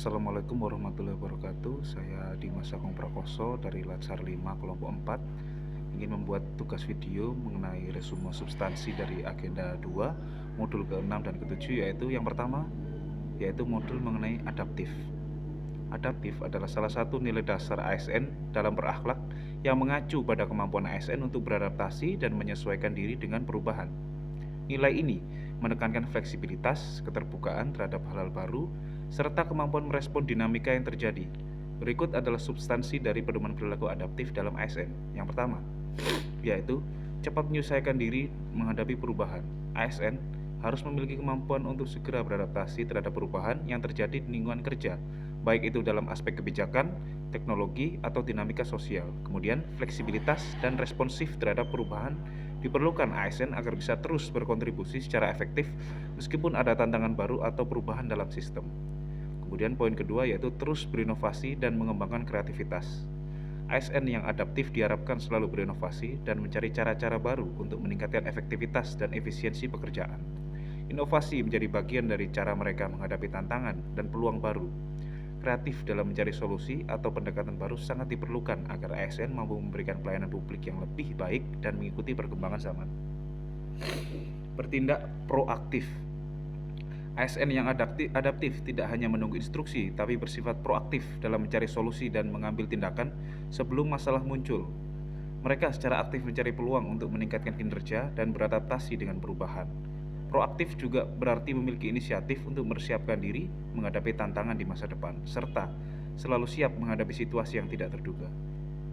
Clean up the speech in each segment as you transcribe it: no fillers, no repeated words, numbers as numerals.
Assalamualaikum warahmatullahi wabarakatuh. Saya Dimas Agung Prakoso dari Latsar 5 kelompok 4 ingin membuat tugas video mengenai resume substansi dari agenda 2 modul ke-6 dan ke-7, yaitu yang pertama yaitu modul mengenai adaptif. Adaptif adalah salah satu nilai dasar ASN dalam berakhlak yang mengacu pada kemampuan ASN untuk beradaptasi dan menyesuaikan diri dengan perubahan. Nilai ini menekankan fleksibilitas, keterbukaan terhadap hal-hal baru, serta kemampuan merespon dinamika yang terjadi. Berikut adalah substansi dari pedoman perilaku adaptif dalam ASN. Yang pertama, yaitu cepat menyesuaikan diri menghadapi perubahan. ASN harus memiliki kemampuan untuk segera beradaptasi terhadap perubahan yang terjadi di lingkungan kerja, baik itu dalam aspek kebijakan, teknologi, atau dinamika sosial. Kemudian, fleksibilitas dan responsif terhadap perubahan diperlukan ASN agar bisa terus berkontribusi secara efektif meskipun ada tantangan baru atau perubahan dalam sistem. Kemudian poin kedua yaitu terus berinovasi dan mengembangkan kreativitas. ASN yang adaptif diharapkan selalu berinovasi dan mencari cara-cara baru untuk meningkatkan efektivitas dan efisiensi pekerjaan. Inovasi menjadi bagian dari cara mereka menghadapi tantangan dan peluang baru. Kreatif dalam mencari solusi atau pendekatan baru sangat diperlukan agar ASN mampu memberikan pelayanan publik yang lebih baik dan mengikuti perkembangan zaman. Bertindak proaktif. ASN yang adaptif tidak hanya menunggu instruksi, tapi bersifat proaktif dalam mencari solusi dan mengambil tindakan sebelum masalah muncul. Mereka secara aktif mencari peluang untuk meningkatkan kinerja dan beradaptasi dengan perubahan. Proaktif juga berarti memiliki inisiatif untuk mempersiapkan diri menghadapi tantangan di masa depan, serta selalu siap menghadapi situasi yang tidak terduga.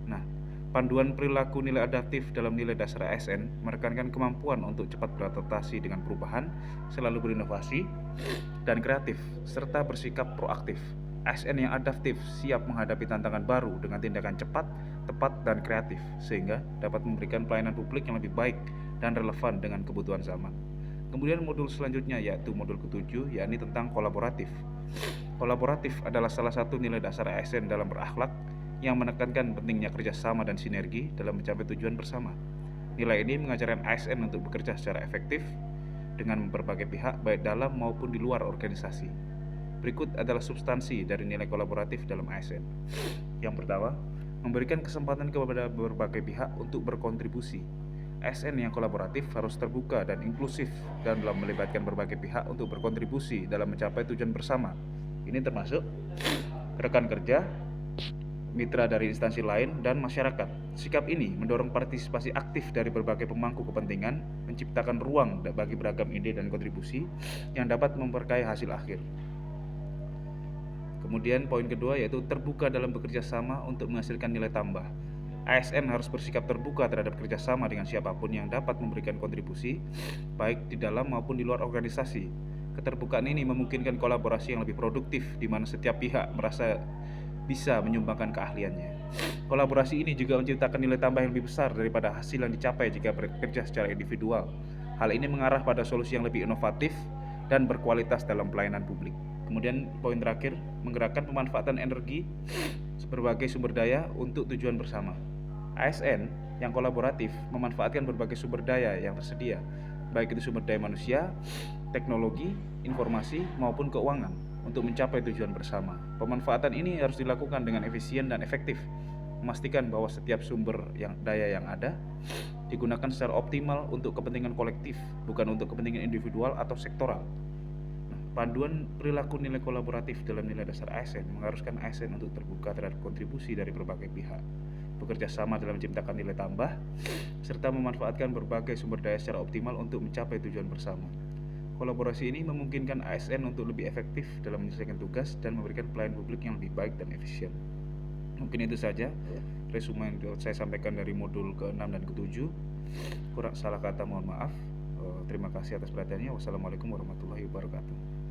Nah, panduan perilaku nilai adaptif dalam nilai dasar ASN menekankan kemampuan untuk cepat beradaptasi dengan perubahan, selalu berinovasi, dan kreatif, serta bersikap proaktif. ASN yang adaptif siap menghadapi tantangan baru dengan tindakan cepat, tepat, dan kreatif, sehingga dapat memberikan pelayanan publik yang lebih baik dan relevan dengan kebutuhan zaman. Kemudian modul selanjutnya yaitu modul ke-7, yakni tentang kolaboratif. Kolaboratif adalah salah satu nilai dasar ASN dalam berakhlak yang menekankan pentingnya kerjasama dan sinergi dalam mencapai tujuan bersama. Nilai ini mengajarkan ASN untuk bekerja secara efektif dengan berbagai pihak baik dalam maupun di luar organisasi. Berikut adalah substansi dari nilai kolaboratif dalam ASN. Yang pertama, memberikan kesempatan kepada berbagai pihak untuk berkontribusi. ASN yang kolaboratif harus terbuka dan inklusif dan dalam melibatkan berbagai pihak untuk berkontribusi dalam mencapai tujuan bersama. Ini termasuk rekan kerja, mitra dari instansi lain, dan masyarakat. Sikap ini mendorong partisipasi aktif dari berbagai pemangku kepentingan, menciptakan ruang bagi beragam ide dan kontribusi yang dapat memperkaya hasil akhir. Kemudian poin kedua yaitu terbuka dalam bekerja sama untuk menghasilkan nilai tambah. ASN harus bersikap terbuka terhadap kerjasama dengan siapapun yang dapat memberikan kontribusi, baik di dalam maupun di luar organisasi. Keterbukaan ini memungkinkan kolaborasi yang lebih produktif, di mana setiap pihak merasa bisa menyumbangkan keahliannya. Kolaborasi ini juga menciptakan nilai tambah yang lebih besar daripada hasil yang dicapai jika bekerja secara individual. Hal ini mengarah pada solusi yang lebih inovatif dan berkualitas dalam pelayanan publik. Kemudian poin terakhir, menggerakkan pemanfaatan energi berbagai sumber daya untuk tujuan bersama. ASN yang kolaboratif memanfaatkan berbagai sumber daya yang tersedia, baik itu sumber daya manusia, teknologi, informasi, maupun keuangan untuk mencapai tujuan bersama. Pemanfaatan ini harus dilakukan dengan efisien dan efektif, memastikan bahwa setiap sumber daya yang ada digunakan secara optimal untuk kepentingan kolektif, bukan untuk kepentingan individual atau sektoral. Panduan perilaku nilai kolaboratif dalam nilai dasar ASN mengharuskan ASN untuk terbuka terhadap kontribusi dari berbagai pihak, bekerja sama dalam menciptakan nilai tambah, serta memanfaatkan berbagai sumber daya secara optimal untuk mencapai tujuan bersama. Kolaborasi ini memungkinkan ASN untuk lebih efektif dalam menyelesaikan tugas dan memberikan pelayanan publik yang lebih baik dan efisien. Mungkin itu saja resume yang saya sampaikan dari modul ke-6 dan ke-7. Kurang salah kata mohon maaf. Terima kasih atas perhatiannya. Wassalamualaikum warahmatullahi wabarakatuh.